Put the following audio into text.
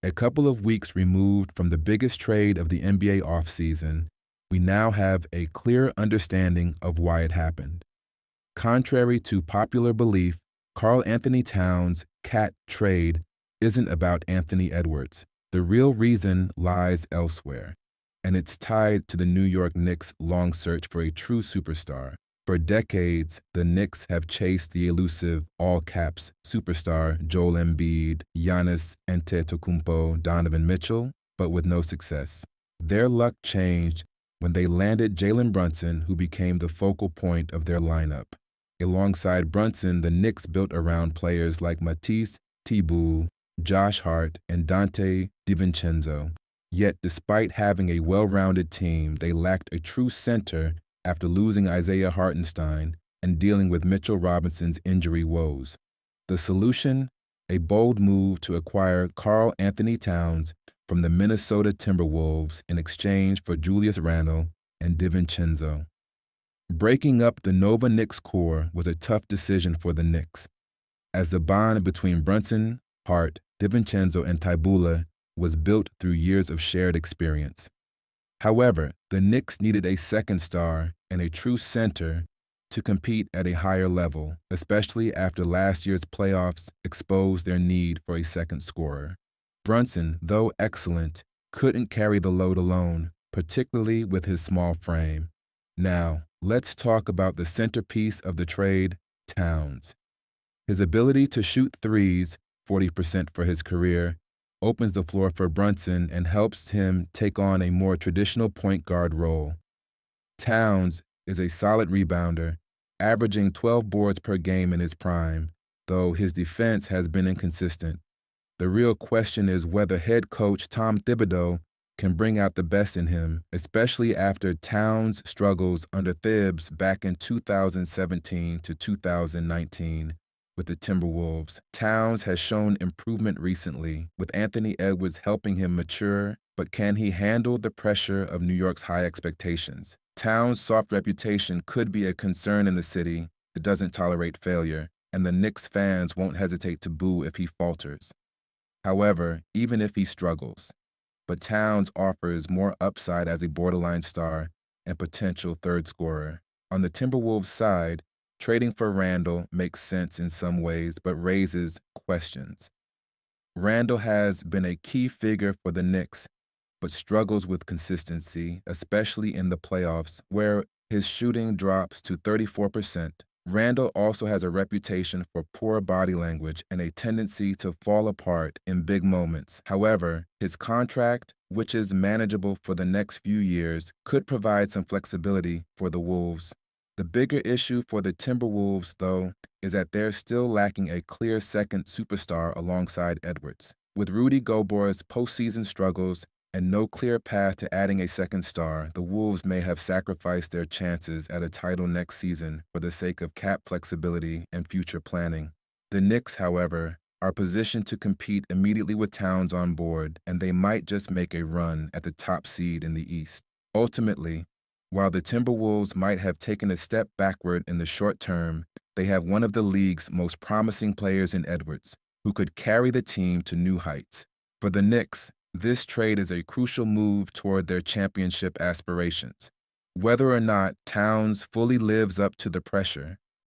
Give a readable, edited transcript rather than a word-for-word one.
A couple of weeks removed from the biggest trade of the NBA offseason, we now have a clear understanding of why it happened. Contrary to popular belief, Karl Anthony Towns' KAT trade isn't about Anthony Edwards. The real reason lies elsewhere, and it's tied to the New York Knicks' long search for a true superstar. For decades, the Knicks have chased the elusive all-caps superstar Joel Embiid, Giannis Antetokounmpo, Donovan Mitchell, but with no success. Their luck changed when they landed Jalen Brunson, who became the focal point of their lineup. Alongside Brunson, the Knicks built around players like Matisse Thybulle, Josh Hart, and Dante DiVincenzo. Yet, despite having a well-rounded team, they lacked a true center after losing Isaiah Hartenstein and dealing with Mitchell Robinson's injury woes. The solution? A bold move to acquire Karl Anthony Towns from the Minnesota Timberwolves in exchange for Julius Randle and DiVincenzo. Breaking up the Nova Knicks core was a tough decision for the Knicks, as the bond between Brunson, Hart, DiVincenzo, and Thybulle was built through years of shared experience. However, the Knicks needed a second star and a true center to compete at a higher level, especially after last year's playoffs exposed their need for a second scorer. Brunson, though excellent, couldn't carry the load alone, particularly with his small frame. Now, let's talk about the centerpiece of the trade, Towns. His ability to shoot threes, 40% for his career, opens the floor for Brunson and helps him take on a more traditional point guard role. Towns is a solid rebounder, averaging 12 boards per game in his prime, though his defense has been inconsistent. The real question is whether head coach Tom Thibodeau can bring out the best in him, especially after Towns' struggles under Thibs back in 2017 to 2019 with the Timberwolves. Towns has shown improvement recently, with Anthony Edwards helping him mature, but can he handle the pressure of New York's high expectations? Towns' soft reputation could be a concern in the city that doesn't tolerate failure, and the Knicks fans won't hesitate to boo if he falters. However, even if he struggles, but Towns offers more upside as a borderline star and potential third scorer. On the Timberwolves side, trading for Randle makes sense in some ways, but raises questions. Randle has been a key figure for the Knicks, but struggles with consistency, especially in the playoffs, where his shooting drops to 34%. Randle also has a reputation for poor body language and a tendency to fall apart in big moments. However, his contract, which is manageable for the next few years, could provide some flexibility for the Wolves. The bigger issue for the Timberwolves, though, is that they're still lacking a clear second superstar alongside Edwards. With Rudy Gobert's postseason struggles and no clear path to adding a second star, the Wolves may have sacrificed their chances at a title next season for the sake of cap flexibility and future planning. The Knicks, however, are positioned to compete immediately with Towns on board, and they might just make a run at the top seed in the East. Ultimately, while the Timberwolves might have taken a step backward in the short term, they have one of the league's most promising players in Edwards, who could carry the team to new heights. For the Knicks, this trade is a crucial move toward their championship aspirations. Whether or not Towns fully lives up to the pressure,